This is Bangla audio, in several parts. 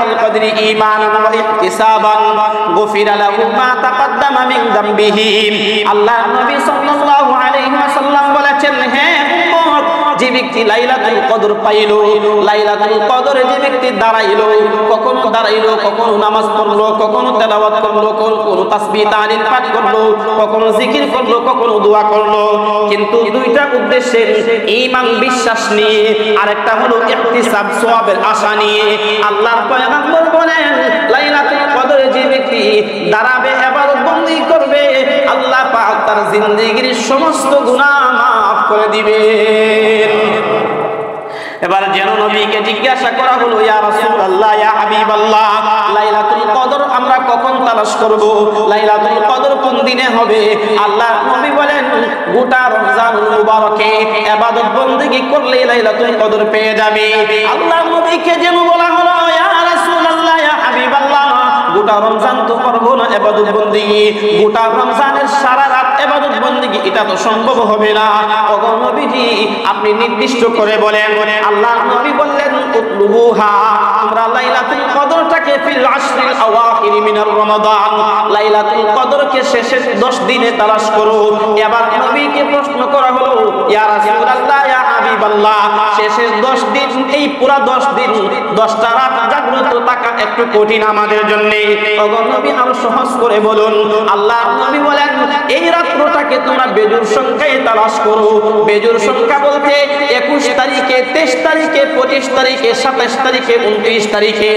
লাইলাতুল কদরি ঈমানান ওয়া ইহতিসাবান গুফিরা লাহু মা তাকাদ্দামা মিন যামবিহি। আল্লাহর নবী সাল্লাল্লাহু আলাইহি ওয়াসাল্লাম বলেছেন, হে উম্মত, যে ব্যক্তি লাইলাতুল কদর পাইল, লাইলাতুল কদরে যে ব্যক্তি দাঁড়াইলো, কখনো দাঁড়াইলো, কখনো নামাজ পড়লো, কখনো তেলাওয়াত করলো, কখনো তাসবিহ তাহলিল পাঠ করলো, কখনো জিকির করলো, কখনো দোয়া করলো, কিন্তু দুইটা উদ্দেশ্যে, ঈমান বিশ্বাস নিয়ে, আরেকটা হলো ইহতিসাব সওয়াবের আশা নিয়ে। আল্লাহর পয়গম্বর বলেন, লাইলাতুল কদরে যে ব্যক্তি দাঁড়াবে, ইবাদত বندگی করবে, আল্লাহ পাক তার জিন্দেগীর সমস্ত গুনাহ মাফ করে দিবেন। এবার যেন নবীকে জিজ্ঞাসা করা হলো, ইয়া রাসূলুল্লাহ, ইয়া হাবিবাল্লাহ, লাইলাতুল কদর আমরা কখন তালাশ করব? লাইলাতুল কদর কোন দিনে হবে? আল্লাহর নবী বলেন, গোটা রমজানুল মুবারকে ইবাদত বندگی করলে লাইলাতুল কদর পেয়ে যাবে। আল্লাহর নবীকে যেন বলা হলো, ইয়া রাসূলুল্লাহ, ইয়া হাবিবাল্লাহ, গোটা রমজান তো করবো না ইবাদত বندگی, গোটা রমজানের সারা রাত ইবাদত বندگی এটা তো সম্ভব হবে না। ওগো নবীজি, আপনি নির্দিষ্ট করে বলেন। আল্লাহর নবী বললেন, উতলুবুহা, তোমরা লাইলাতুল কদরটাকে ফিল আশরিল আওয়াখির মিনার রমাদান, লাইলাতুল কদরকে শেষের 10 দিনে তালাশ করো। এবার নবীকে প্রশ্ন করা হলো, ইয়া রাসূলুল্লাহ, ইয়া হাবিবাল্লাহ, শেষের 10 দিন, এই পুরা 10 দিন 10টা রাত জাগ্রত থাকা একটু কঠিন আমাদের জন্য। ওগো নবী, আরো সহজ করে বলুন। আল্লাহর নবী বলেন, এই রাত্রটাকে তোমরা বেজুর সংখ্যায় তালাশ করো। বেজুর সংখ্যা বলতে 21 তারিখে, 23 তারিখে, 25 তারিখে, 27 তারিখে, 29 তারিখে,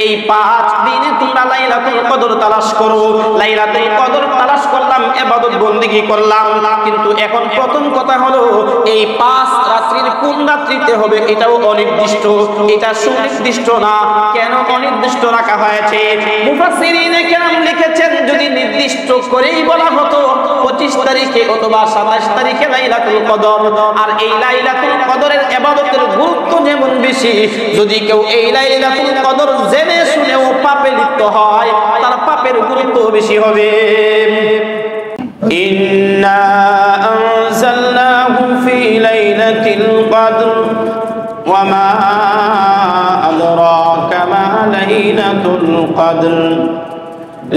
এই 5 দিনে তোমরা লাইলাতুল কদর তালাশ করো। লাইলাতুল কদর তালাশ করলাম, ইবাদত বندگی করলাম, কিন্তু এখন প্রথম কথা হলো, এই 5 রাত্রির কোন রাত্রিতে হবে এটাও অনির্দিষ্ট, এটা সুনির্দিষ্ট না। কেন অনির্দিষ্ট রাখা হয়েছে? মুফাসসিরিনে কেরাম লিখেছেন, যদি নির্দিষ্ট করেই বলা হতো 25 তারিখে অথবা 27 তারিখে লাইলাতুল কদর, আর এই লাইলাতুল কদরের ইবাদতের গুরুত্ব যেমন বেশি, যদি কেউ এই লাইলাতুল কদর জেনে শুনেও পাপে লিপ্ত হয়, তার পাপের গুরুত্ব বেশি হবে। ইন্না আনজালনাহু ফি লাইলাতিল কদর ওয়া মা আদরাকা মা লাইলাতুল কদর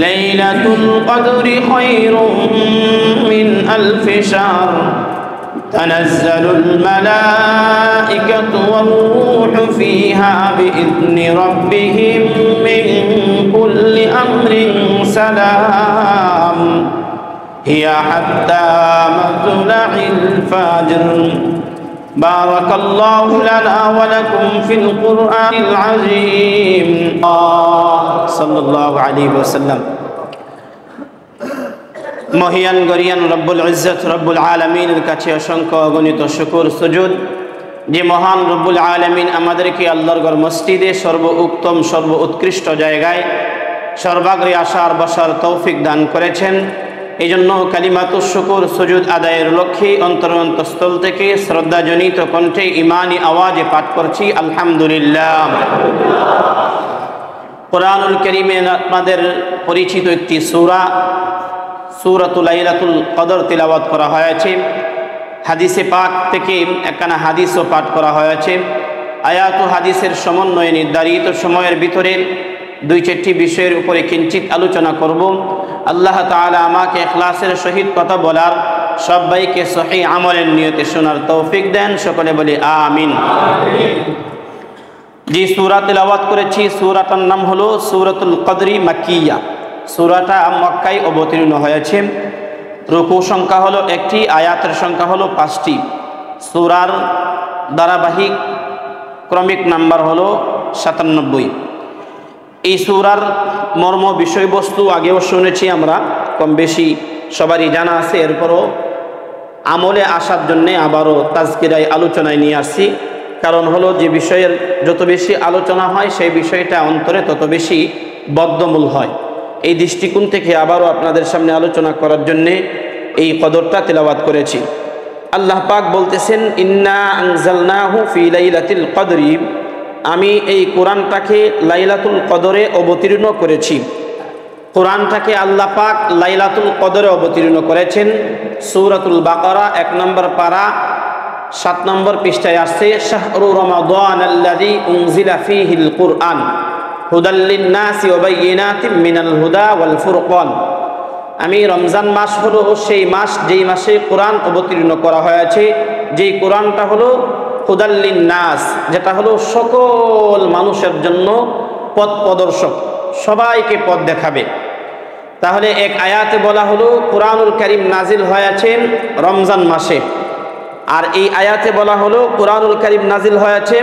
লাইলাতুল কদরি খায়রুম মিন আলফি শাহর তানাজ্জালুল মালাইকাতু ওয়ার রূহু ফিহা বিইذনি রাব্বিহিম মিন কুল্লি আমরিন সালাম হিয়া হাত্তা মাতলা'িল ফাজর। বারাকাল্লাহু লানা ওয়া লাকুম ফিল কুরআনিল আযীম। সাল্লাল্লাহু আলাইহি ওয়াসাল্লাম। মহিয়ান গরিয়ান রব্বুল ইজ্জত রব্বুল আলামিনের কাছে অসংখ্য অগণিত শুকর সুজুদ, যে মহান রব্বুল আলামিন আমাদেরকে আল্লাহর ঘর মসজিদে সর্ব উত্তম সর্ব উৎকৃষ্ট জায়গায় সর্বাগ্রে আসার বসার তৌফিক দান করেছেন। এই জন্য কালিমাতুশ শুকর সুজুদ আদায়ের লক্ষ্যে অন্তরস্থল থেকে শ্রদ্ধাজনিত কণ্ঠে ইমানি আওয়াজে পাঠ করছি আলহামদুলিল্লাহ। কোরআনুল কারীমে আপনাদের পরিচিত একটি সূরা, সূরাতুল লাইলাতুল কদর তিলাওয়াত করা হয়েছে। হাদিসে পাক থেকে একখানা হাদিসও পাঠ করা হয়েছে। আয়াত ও হাদিসের সমন্বয়ে নির্ধারিত সময়ের ভিতরে 2-4টি বিষয়ের উপরে কিঞ্চিত আলোচনা করব। আল্লাহ তাআলা আমাকে ইখলাসের সহিত কথা বলার, সবাইকে সহিহ আমলের নিয়তে শোনার তৌফিক দেন। সকলে বলি আমিন। যে সূরা তিলাওয়াত করেছি, সূরাটার নাম হলো সূরাতুল কদরি মাক্কিয়া। সূরাটা মক্কায় অবতীর্ণ হয়েছে। রুকু সংখ্যা হলো 1টি, আয়াতের সংখ্যা হলো 5টি। সূরার ধারাবাহিক ক্রমিক নাম্বার হলো 97। এই সূরার মর্ম বিষয়বস্তু আগেও শুনেছি আমরা, কম বেশি সবারই জানা আছে। এরপরও আমলে আসার জন্যে আবারও তাজকিরায় আলোচনায় নিয়ে আসছি। কারণ হলো, যে বিষয়ের যত বেশি আলোচনা হয় সেই বিষয়টা অন্তরে তত বেশি বদ্ধমূল হয়। এই দৃষ্টিকোণ থেকে আবারও আপনাদের সামনে আলোচনা করার জন্যে এই কদরটা তিলাওয়াত করেছি। আল্লাহ পাক বলতেছেন, ইন্না আনজালনাহু ফি লাইলাতিল কদরি, আমি এই কোরআনটাকে লাইলাতুল কদরে অবতীর্ণ করেছি। কোরআনটাকে আল্লাহ পাক লাইলাতুল কদরে অবতীর্ণ করেছেন। সূরাতুল বাকারা 1 নম্বর পারা 7 নম্বর পৃষ্ঠায় আসছে, শাহরু রমাদান আল্লাযী উনজিলা ফীহিল কুরআন। হুদাল লিন-নাসি ওয়া বাইয়িনাতিম মিনাল হুদা ওয়াল ফুরকান। আমি রমজান মাস হলো সেই মাস যেই মাসে কোরআন অবতীর্ণ করা হয়েছে, যেই কোরআনটা হলো হুদাল লিন-নাস, যেটা হলো সকল মানুষের জন্য পথ প্রদর্শক, সবাইকে পথ দেখাবে। তাহলে এক আয়াতে বলা হলো কোরআনুল কারীম নাজিল হয়েছে রমজান মাসে, আর এই আয়াতে বলা হলো কোরআনুল কারীম নাজিল হয়েছে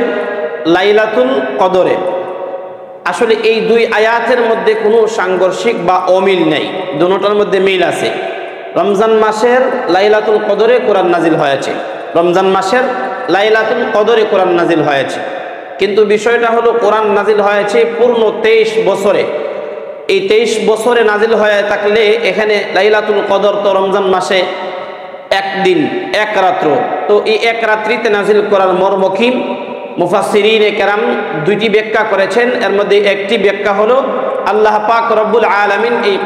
লাইলাতুল কদরে। আসলে এই দুই আয়াতের মধ্যে কোনো সাংঘর্ষিক বা অমিল নেই, দুটোটার মধ্যে মিল আছে। রমজান মাসের লাইলাতুল কদরে কোরআন নাজিল হয়েছে, রমজান মাসের লাইলাতুল কদরে কোরআন নাজিল হয়েছে, কিন্তু বিষয়টা হলো কোরআন নাজিল হয়েছে পূর্ণ 23 বছরে। এই 23 বছরে নাজিল হয়ে থাকলে এখানে লাইলাতুল কদর তো রমজান মাসে একদিন এক রাত্র, তো এই এক রাত্রিতে নাজিল করার মর্ম কি? মুফাসসিরিনে কেরাম দুইটি ব্যাখ্যা করেছেন। এর মধ্যে একটি ব্যাখ্যা হলো আল্লাহ পাক রব্বুল আলামিন এই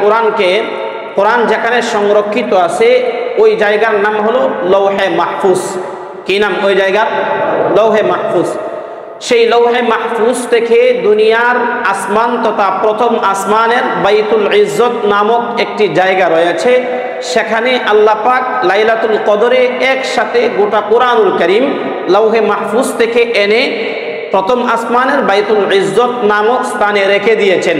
কোরআন যেখানে সংরক্ষিত আছে ওই জায়গার নাম হলো লৌহে মাহফুজ। কি নাম ওই জায়গার? লৌহে মাহফুজ। সেই লৌহে মাহফুজ থেকে দুনিয়ার আসমান তথা প্রথম আসমানের বাইতুল ইজ্জত নামক একটি জায়গা রয়েছে, সেখানে আল্লাহ পাক লাইলাতুল কদরে একসাথে গোটা কোরআনুল কারীম লৌহে মাহফুজ থেকে এনে প্রথম আসমানের বাইতুল ইজ্জত নামক স্থানে রেখে দিয়েছেন।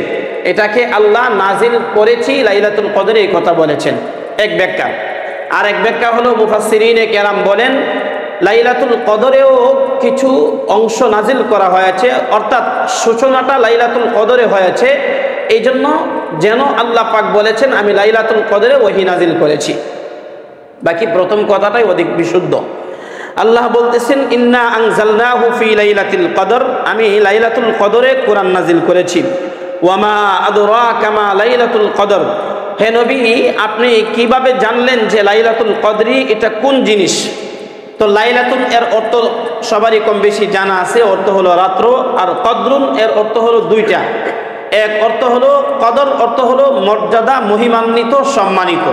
এটাকে আল্লাহ নাজিল করেছি লাইলাতুল কদরে, এই কথা বলেছেন এক ব্যাখ্যা। আর এক ব্যাখ্যা হলো মুফাসসিরিনে কেরাম বলেন লাইলাতুল কদরেও কিছু অংশ নাজিল করা হয়েছে, অর্থাৎ সূচনাটা লাইলাতুল কদরে হয়েছে, এই জন্য যেন আল্লাহ পাক বলেছেন আমি লাইলাতুল কদরে ওহী নাজিল করেছি। বাকি প্রথম কথাটাই অধিক বিশুদ্ধ। আল্লাহ বলতেছেন ইন্না আনজালনাহু ফি লাইলাতুল কদর, আমি লাইলাতুল কদরে কোরআন নাজিল করেছি। ওয়ামা আদরাকা মা লাইলাতুল কদর, হে নবী আপনি কিভাবে জানলেন যে লাইলাতুল কদরি এটা কোন জিনিস? তো লাইলাতুন এর অর্থ সবারই কম বেশি জানা আছে, অর্থ হলো রাত্র, আর কদরুন এর অর্থ হলো দুইটা। এক অর্থ হলো কদর, অর্থ হলো মর্যাদা, মহিমান্বিত, সম্মানিত।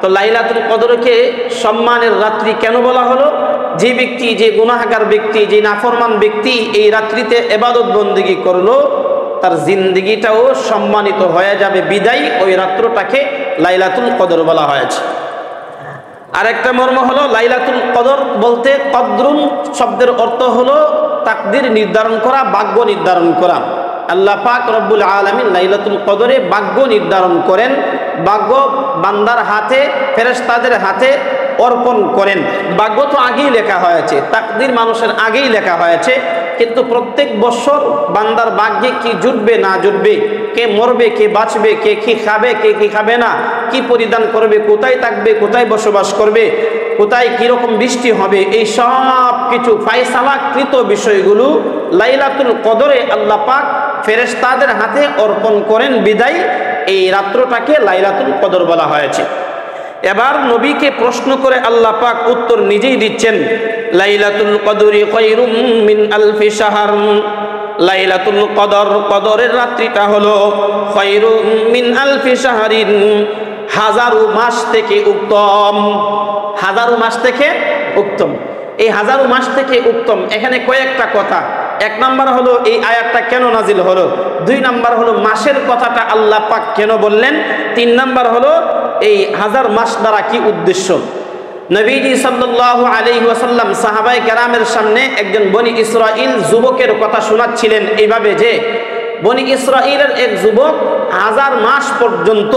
তো লাইলাতুল কদরকে সম্মানের রাত্রি কেন বলা হলো? যে ব্যক্তি, যে গুনাহগার ব্যক্তি, যে নাফরমান ব্যক্তি এই রাত্রিতে ইবাদত বন্দেগী করলো তার জিন্দেগিটাও সম্মানিত হয়ে যাবে, বিদায় ওই রাত্রটাকে লাইলাতুল কদর বলা হয়েছে। আরেকটা মর্ম হলো লাইলাতুল কদর বলতে কদরুন শব্দের অর্থ হলো তাকদির নির্ধারণ করা, ভাগ্য নির্ধারণ করা। আল্লাহ পাক রব্বুল আলামিন লাইলাতুল কদরে ভাগ্য নির্ধারণ করেন, ভাগ্য বান্দার হাতে, ফেরেশতাদের হাতে অর্পণ করেন। ভাগ্য তো আগেই লেখা হয়েছে, তাকদির মানুষের আগেই লেখা হয়েছে, কিন্তু প্রত্যেক বছর বান্দার ভাগ্যে কি জুটবে না জুটবে, কে মরবে কে বাঁচবে, কে কি খাবে কে কি খাবে না, কি পরিধান করবে, কোথায় থাকবে, কোথায় বসবাস করবে, কোথায় কিরকম বৃষ্টি হবে, এই সব কিছু ফায়সালাকৃত বিষয়গুলো লাইলাতুল কদরে আল্লাহ পাক ফেরেশতাদের হাতে অর্পণ করেন, বিদায় এই রাত্রটাকে লাইলাতুল কদর বলা হয়েছে। এবার নবীকে প্রশ্ন করে আল্লাহ পাক উত্তর নিজেই দিচ্ছেন, লাইলাতুল কদরি খায়রুম মিন আলফি শাহর, লাইলাতুল কদর, কদরের রাত্রিটা হলো খায়রুম মিন আলফি শাহরিন, হাজারো মাস থেকে উত্তম। হাজারো মাস থেকে উত্তম, এই হাজারো মাস থেকে উত্তম, এখানে কয়েকটা কথা। এক নাম্বার হলো এই আয়াতটা কেন নাজিল হলো, দুই নাম্বার হলো মাসের কথাটা আল্লাহ পাক কেন বললেন, তিন নাম্বার হলো এই হাজার মাস দ্বারা কি উদ্দেশ্য। নবীজি সাল্লাল্লাহু আলাইহি ওয়াসাল্লাম সাহাবায়ে কেরামের সামনে একজন বনি ইসরাইল যুবকের কথা শোনাচ্ছিলেন এইভাবে যে বনি ইসরাইলের এক যুবক 1000 মাস পর্যন্ত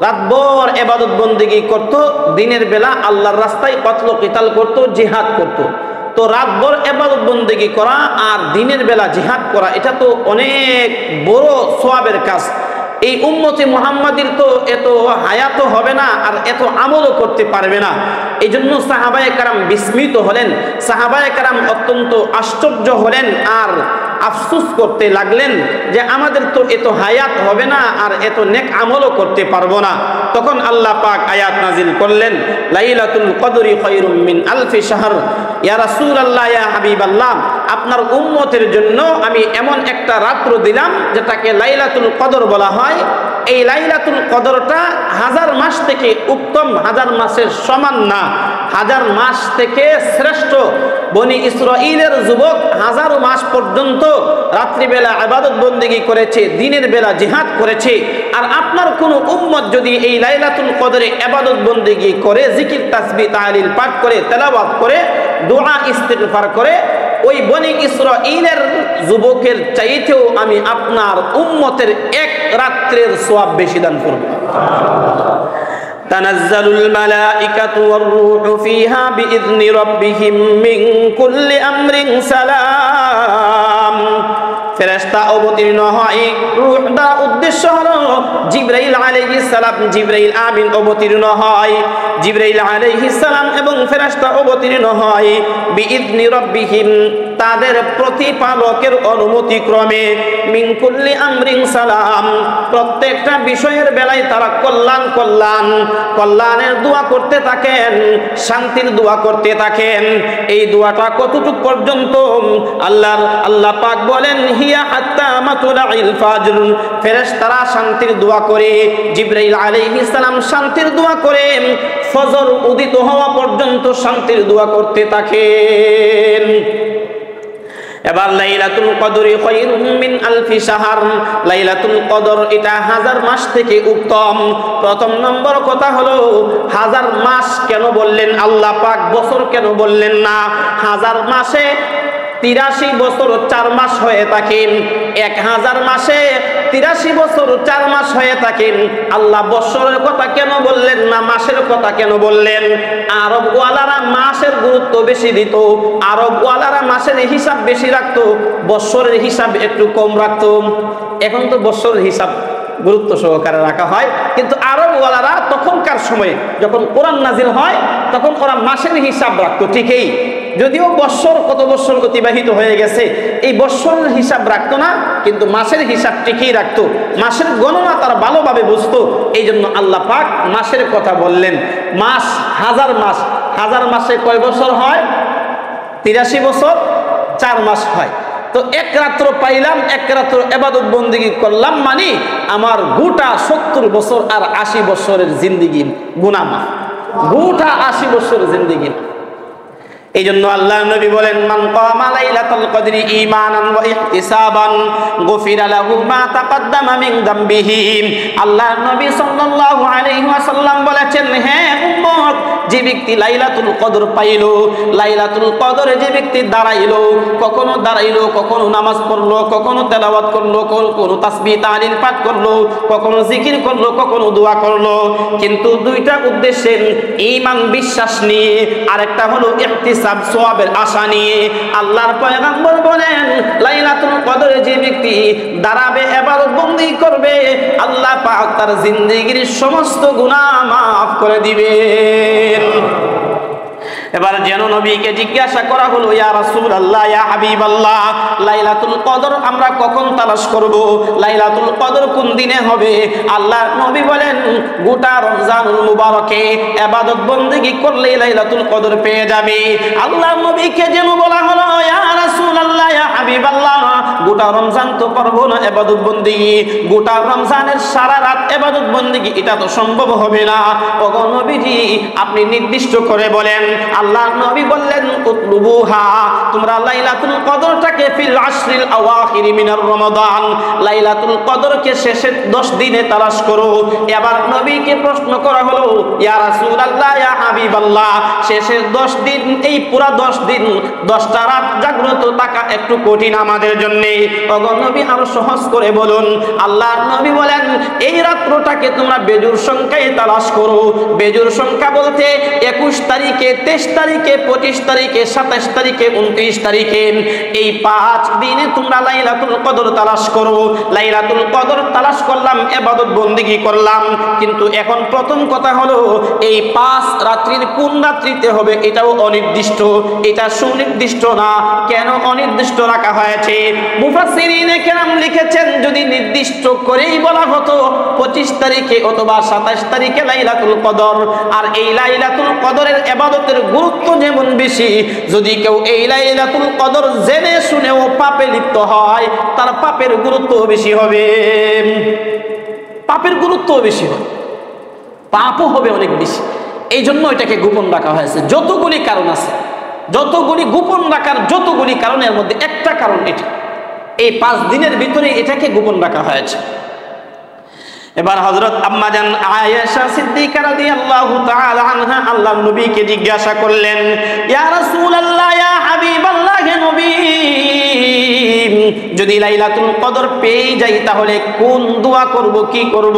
রাতভর ইবাদত বন্দেগী করত, দিনের বেলা আল্লাহর রাস্তায় কতল কিতাল করত, জিহাদ করত। তো রাতভর ইবাদত বন্দেগী করা আর দিনের বেলা জিহাদ করা এটা তো অনেক বড় সওয়াবের কাজ। এই উম্মতে মুহাম্মাদির তো এত হায়াতও হবে না আর এত আমলও করতে পারবে না। এই জন্য সাহাবায়ে কেরাম বিস্মিত হলেন, সাহাবায়ে কেরাম অত্যন্ত আশ্চর্য হলেন আর আফসোস করতে লাগলেন যে আমাদের তো এত হায়াত হবে না আর এত নেক আমলও করতে পারবো না। তখন আল্লাহ পাক আয়াত নাজিল করলেন, লাইলাতুল কদরি খায়রুম মিন আলফি শাহর, ইয়া রাসূলুল্লাহ, ইয়া হাবিবাল্লাহ, আপনার উম্মতের জন্য আমি এমন একটা রাত্র দিলাম যেটাকে লাইলাতুল কদর বলা হয়। এই লাইলাতুল কদরটা হাজার মাস থেকে উত্তম, হাজার মাসের সমান না, হাজার মাস থেকে শ্রেষ্ঠ। বনি ইসরাঈলের যুবক হাজারো মাস পর্যন্ত রাত্রিবেলা ইবাদত বন্দেগী করেছে, দিনের বেলা জিহাদ করেছে। আর আপনার কোনো উম্মত যদি এই লাইলাতুল কদরে ইবাদত বন্দেগী করে, জিকির তাসবিহ তাহলিল পাঠ করে, তেলাওয়াত করে, দোয়া ইস্তিগফার করে, ওই বনি ইসরাঈলের যুবকের চাইতেও আমি আপনার উম্মতের এক রাত্রের সওয়াব বেশি দান করব। তানাজ্জালুল মালাইকাতু ওয়ার রূহু ফিহা বিইذনি রাব্বিহিম মিন কুল্লি আমরিন সালাম। ফেরেশতা অবতীর্ণ হয়, রূহ দ্বারা উদ্দেশ্য হলো জিবরাইল আলাইহিস সালাম, জিবরাইল আমিন অবতীর্ণ হয়, জিবরাইল আলাইহিস সালাম এবং ফেরেশতা অবতীর্ণ হয় বিইذনি রাব্বিহিম, তাদের প্রতিপালকের অনুমতি ক্রমে, মিন কুল্লি আমরিন সালাম, প্রত্যেকটা বিষয়ের বেলায় তারা কল্যাণের দোয়া করতে থাকেন, শান্তির দোয়া করতে থাকেন। এই দোয়াটা কতটুকু পর্যন্ত? আল্লাহ পাক বলেন হিয়া হাত্তা মাতুলাইল ফাজর, ফেরেশতারা শান্তির দোয়া করে, জিবরাইল আলাইহিস সালাম শান্তির দোয়া করে, ফজর উদিত হওয়া পর্যন্ত শান্তির দোয়া করতে থাকেন। এবার লাইলাতুল কদরি খায়রুম মিন আলফি শাহর, লাইলাতুল কদর এটা হাজার মাস থেকে উত্তম। প্রথম নম্বর কথা হলো হাজার মাস কেন বললেন আল্লাহ পাক, বছর কেন বললেন না? হাজার মাসে 83 বছর 4 মাস হয়ে থাকেন, 1000 মাসে 83 বছর 4 মাস হয়ে থাকেন। আল্লাহ বছরের কথা কেন বললেন না, মাসের কথা কেন বললেন? আরব ওয়ালারা মাসের গুরুত্ব বেশি দিত, আরব ওয়ালারা মাসের হিসাব বেশি রাখতো, বছরের হিসাব একটু কম রাখতো। এখন তো বছরের হিসাব গুরুত্ব সহকারে রাখা হয়, কিন্তু আরব ওয়ালারা তখনকার সময়ে যখন কোরআন নাজিল হয় তখন ওরা মাসের হিসাব রাখতো ঠিকই, যদিও বৎসর কত বৎসর অতিবাহিত হয়ে গেছে এই বৎসরের হিসাব রাখতো না, কিন্তু মাসের হিসাব ঠিকই রাখতো, মাসের গণনা তারা ভালোভাবে বুঝতো। এই জন্য আল্লাহ পাক মাসের কথা বললেন। মাস হাজার মাসে কয় বছর হয়? 83 বছর 4 মাস হয়। তো এক রাত্র পাইলাম, এক রাত্র ইবাদত বন্দেগী করলাম, মানে আমার গোটা 70 বছর আর 80 বছরের জিন্দেগি গুনাহ মাফ, গোটা 80 বছরের জিন্দেগি। এই জন্য আল্লাহ নবী বলেন মান কামা লাইলাতুল কদরি ঈমানান ওয়া ইহতিসাবান গুফিরা লাহু মা তাকদ্দামা মিন যামবিহি। আল্লাহ নবী সাল্লাল্লাহু আলাইহি ওয়াসাল্লাম বলেছেন, হে উম্মত, যে ব্যক্তি লাইলাতুল কদর পাইল, লাইলাতুল কদরে যে ব্যক্তি দাঁড়াইলো, কখনো নামাজ পড়লো, কখনো তেলাওয়াত করলো, কখনো তাসবিহ তাহলিল পাঠ করলো, কখনো জিকির করলো, কখনো দোয়া করলো, কিন্তু দুইটা উদ্দেশ্যে, ঈমান বিশ্বাস নিয়ে, আরেকটা হলো ইহতিসাব সওয়াবের আশা নিয়ে। আল্লাহর পয়গম্বর বলেন লাইলাতুল কদরে যে ব্যক্তি দাঁড়াবে, ইবাদত বন্দেগী করবে, আল্লাহ পাক তার জিন্দেগীর সমস্ত গুনাহ মাফ করে দিবেন। এবার যেন নবীকে জিজ্ঞাসা করা হলো, ইয়া রাসূলুল্লাহ, ইয়া হাবিবাল্লাহ, লাইলাতুল কদর আমরা কখন তালাশ করব? লাইলাতুল কদর কোন দিনে হবে? আল্লাহ নবী বলেন গোটা রমজানুল মুবারকে ইবাদত বন্দেগী করলে লাইলাতুল কদর পেয়ে যাবে। আল্লাহ নবীকে যেন বলা হলো, ইয়া রাসূলুল্লাহ, ইয়া হাবিবাল্লাহ, গোটা রমজান তো করবো না ইবাদত বন্দেগী, গোটা রমজানের সারা রাত ইবাদত বন্দেগী এটা তো সম্ভব হবে না। ওগো নবীজি, আপনি নির্দিষ্ট করে বলেন। আল্লাহ নবী বললেন উতলুবুহা, তোমরা লাইলাতুল কদরটাকে ফিল আশরিল আওয়াখির মিনার রমাদান, লাইলাতুল কদরকে শেষের 10 দিনে তালাশ করো। এবার নবীকে প্রশ্ন করা হলো, ইয়া রাসূলুল্লাহ, ইয়া হাবিবাল্লাহ, শেষের 10 দিন, এই পুরা 10 দিন 10টা রাত জাগ্রত থাকা একটু কঠিন আমাদের জন্য, ওগো নবী আরো সহজ করে বলুন। আল্লাহ নবী বলেন এই রাত্রটাকে তোমরা বেজুর সংখ্যায় তালাশ করো। বেজুর সংখ্যা বলতে 21 তারিখে, 23 তারিখে, 25 তারিখে, 27 তারিখে, 29 তারিখে, এই 5 দিনে তোমরা লাইলাতুল কদর তালাশ করো। লাইলাতুল কদর তালাশ করলাম, ইবাদত বন্দেগী করলাম, কিন্তু এখন প্রথম কথা হলো এই 5 রাত্রির কোন রাত্রিতে হবে এটাও অনির্দিষ্ট, এটা সুনির্দিষ্ট না। কেন অনির্দিষ্ট রাখা হয়েছে? মুফাসসিরিনে কেরাম লিখেছেন যদি নির্দিষ্ট করেই বলা হতো 25 তারিখে অথবা 27 তারিখে লাইলাতুল কদর, আর এই লাইলাতুল কদরের ইবাদতের গুরুত্ব যেমন বেশি, যদি কেউ এই লাইলাতুল কদর জেনে শুনেও পাপে লিপ্ত হয় তার পাপের গুরুত্ব বেশি হবে। পাপের গুরুত্বও বেশি হয়, পাপও হবে অনেক বেশি। এই জন্য এটাকে গোপন রাখা হয়েছে। যতগুলি কারণ আছে, যতগুলি গোপন রাখার যতগুলি কারণের মধ্যে একটা কারণ এটা, এই 5 দিনের ভিতরে এটাকে গোপন রাখা হয়েছে। এবার হযরত আম্মা জান আয়েশা সিদ্দিকা রাদিয়াল্লাহু তাআলা আনহা আল্লাহর নবীকে জিজ্ঞাসা করলেন, ইয়া রাসূলুল্লাহ, ইয়া হাবিবাল্লাহ, হে নবী, যদি লাইলাতুল কদর পেয়ে যাই তাহলে কোন দোয়া করব, কি করব?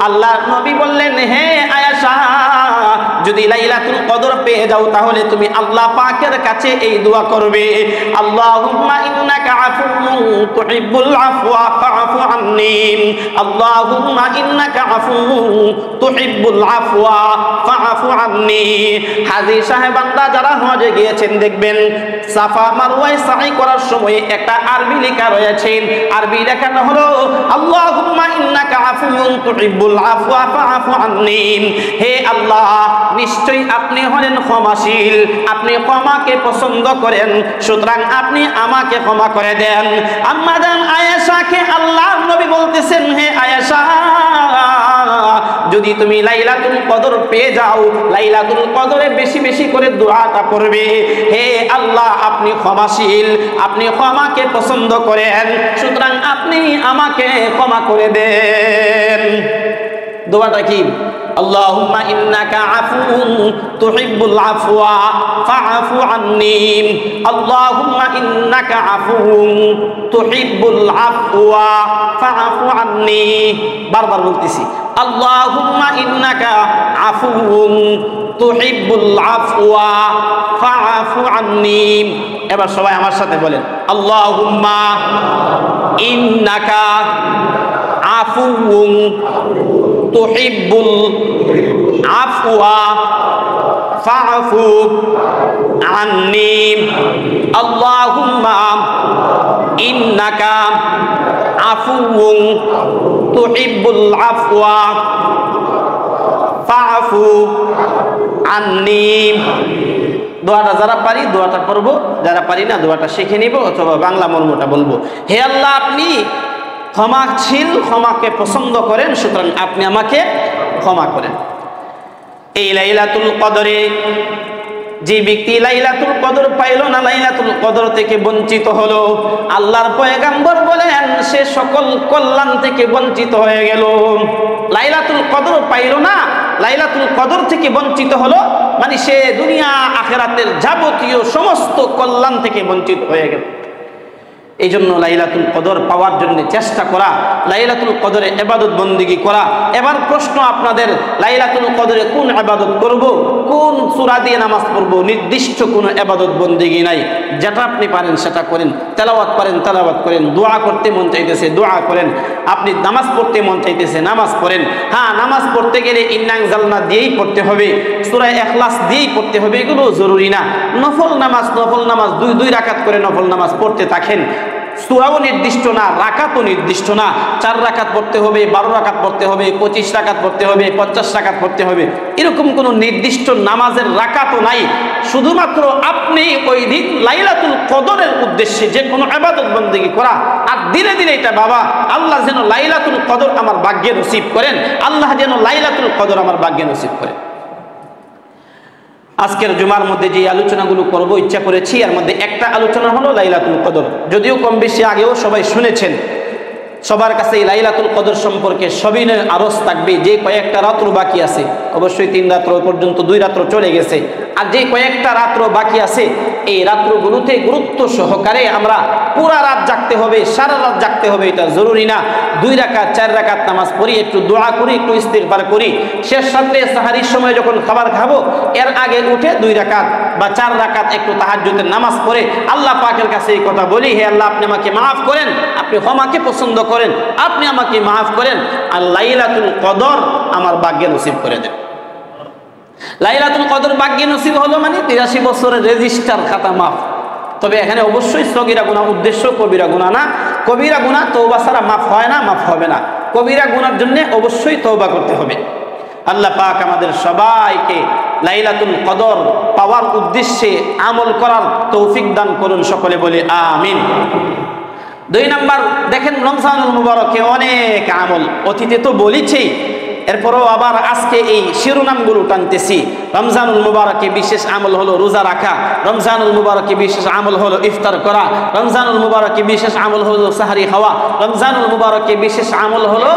আল্লাহর নবী বললেন, হে আয়েশা, যদি লাইলাতুল কদর পেয়ে যাও তাহলে তুমি আল্লাহ পাকের কাছে এই দোয়া করবে, আল্লাহুম্মা ইন্নাকা আফুউন তুহিব্বুল আফওয়া ফাআফু আন্নী, আল্লাহুম্মা ইন্নাকা আফুউন তুহিব্বুল আফওয়া ফাআফু আন্নী। হাজী সাহেবানরা যারা হজে গিয়েছেন দেখবেন সাফা মারওয়ায় সাই করার সময় একটা আরবি লেখা রয়েছে, আরবি লেখাটা হলো আল্লাহুম্মা ইন্নাকা আফুউন তুহিব্বুল আফওয়া ফাআফু আন্নী। হে আল্লাহ, নিশ্চয়ই আপনি হলেন ক্ষমাশীল, আপনি ক্ষমাকে পছন্দ করেন, সুতরাং আপনি আমাকে ক্ষমা করে দেন। আম্মা জান আয়েশাকে আল্লাহর নবী বলতেছেন, হে আয়েশা, যদি তুমি লাইলাতুল কদর পেয়ে যাও, লাইলাতুল কদরে বেশি বেশি করে দোয়াটা পড়বে, হে আল্লাহ, আপনি ক্ষমাশীল, আপনি ক্ষমাকে পছন্দ করেন, সুতরাং আপনি আমাকে ক্ষমা করে দেন। দোয়াটা কি? আল্লাহুম্মা ইন্নাকা আফুউন তুহিব্বুল আফওয়া ফাআফু আন্নী, আল্লাহুম্মা ইন্নাকা আফুউন তুহিব্বুল আফওয়া ফাআফু আন্নী। বারবার বলতেছি, আল্লাহুম্মা ইন্নাকা আফুউন তুহিব্বুল আফওয়া ফাআফু আন্নী। এবার সবাই আমার সাথে বলেন, আল্লাহুম্মা ইন্নাকা আফুউন তুহিব্বুল আফওয়া ফাআফু আন্নী, আল্লাহুম্মা ইন্নাকা আফুউন তুহিব্বুল আফওয়া ফাআফু আন্নী। দোয়াটা যারা পারি দোয়াটা পড়বো, যারা পারি না দোয়াটা শিখে নিব অথবা বাংলা মর্মটা বলবো। হে আল্লাহ, আপনি ক্ষমাশীল, ক্ষমাকে পছন্দ করেন, সুতরাং আপনি আমাকে ক্ষমা করেন। এই লাইলাতুল কদরে যে ব্যক্তি লাইলাতুল কদর পাইল না, লাইলাতুল কদর থেকে বঞ্চিত হলো, আল্লাহর পয়গম্বর বলেন সে সকল কল্যাণ থেকে বঞ্চিত হয়ে গেল। লাইলাতুল কদর পাইল না, লাইলাতুল কদর থেকে বঞ্চিত হলো, মানে সে দুনিয়া আখিরাতের যাবতীয় সমস্ত কল্যাণ থেকে বঞ্চিত হয়ে গেল। এই জন্য লাইলাতুল কদর পাওয়ার জন্য চেষ্টা করা, লাইলাতুল কদরে ইবাদত বন্দেগী করা। এবার প্রশ্ন আপনাদের, লাইলাতুল কদরে কোন ইবাদত করব, কোন সূরা দিয়ে নামাজ পড়ব? নির্দিষ্ট কোনো ইবাদত বন্দেগী নাই, যেটা আপনি পারেন সেটা করেন। তেলাওয়াত পারেন তেলাওয়াত করেন, দোয়া করতে মন চাইতেছে দোয়া করেন, আপনি নামাজ পড়তে মন চাইতেছে নামাজ পড়েন। হ্যাঁ, নামাজ পড়তে গেলে ইন্না আনজালনা দিয়েই পড়তে হবে, সূরা ইখলাস দিয়েই পড়তে হবে, এগুলো জরুরি না। নফল নামাজ দুই রাকাত করে নফল নামাজ পড়তে থাকেন। সূরাও নির্দিষ্ট না, রাকাতও নির্দিষ্ট না, 4 রাকাত পড়তে হবে, 12 রাকাত পড়তে হবে, 25 রাকাত পড়তে হবে, 50 রাকাত পড়তে হবে, এরকম কোনো নির্দিষ্ট নামাজের রাকাতও নাই। শুধুমাত্র আপনি ওই দিন লাইলাতুল কদরের উদ্দেশ্যে যে কোনো ইবাদত বন্দেগী করা, আর ধীরে ধীরে এটা বাবা, আল্লাহ যেন লাইলাতুল কদর আমার ভাগ্যে নসিব করেন, আল্লাহ যেন লাইলাতুল কদর আমার ভাগ্যে নসিব করেন। আজকের জুমার মধ্যে যে আলোচনাগুলো করব ইচ্ছা করেছি, এর মধ্যে একটা আলোচনা হলো লাইলাতুল কদর। যদিও কম বেশি আগেও সবাই শুনেছেন, সবার কাছে এই লাইলাতুল কদর সম্পর্কে সবিনয় আরজ থাকবে। যে কয়েকটা রাত্র বাকি আছে, অবশ্যই 3 রাত্র পর্যন্ত 2 রাত্র চলে গেছে, আর যে কয়েকটা রাত্র বাকি আছে, এই রাত্রগুলোতে গুরুত্ব সহকারে আমরা পুরা রাত জাগতে হবে, সারা রাত জাগতে হবে, এটা জরুরি না। 2 রাকাত 4 রাকাত নামাজ পড়ি, একটু দোয়া করি, একটু ইস্তিগফার করি, শেষ রাতে সাহারির সময় যখন খাবার খাবো এর আগে উঠে 2 রাকাত বা 4 রাকাত একটু তাহাজ্জুদের নামাজ পড়ে আল্লাহ পাকের কাছে এই কথা বলি, হে আল্লাহ, আপনি আমাকে মাফ করেন, আপনি ক্ষমাকে পছন্দ করেন, আপনি আমাকে মাফ করেন, আর লাইলাতুল কদর আমার ভাগ্যে নসিব করে দেন। লাইলাতুল কদর ভাগ্যে নসিব হলো মানে 83 বছরের রেজিস্টার খাতা মাফ। তবে এখানে অবশ্যই সগীরা গুনাহ উদ্দেশ্য, কবিরা গুনাহ না। কবিরা গুনাহ তওবা ছাড়া মাফ হয় না, মাফ হবে না। কবিরা গুনার জন্য অবশ্যই তওবা করতে হবে। আল্লাহ পাক আমাদের সবাইকে লাইলাতুল কদর পাওয়ার উদ্দেশ্যে আমল করার তৌফিক দান করুন, সকলে বলে আমিন। 2 নাম্বার দেখেন রমজানুল মুবারকে অনেক আমল অতীতে তো বলেছি, এরপরও আবার আজকে এই শিরোনামগুলো টানতেছি। রমজানুল মুবারকে বিশেষ আমল হলো রোজা রাখা, রমজানুল মুবারকে বিশেষ আমল হলো ইফতার করা, রমজানুল মুবারকে বিশেষ আমল হলো সাহারি খাওয়া, রমজানুল মুবারকে বিশেষ আমল হলো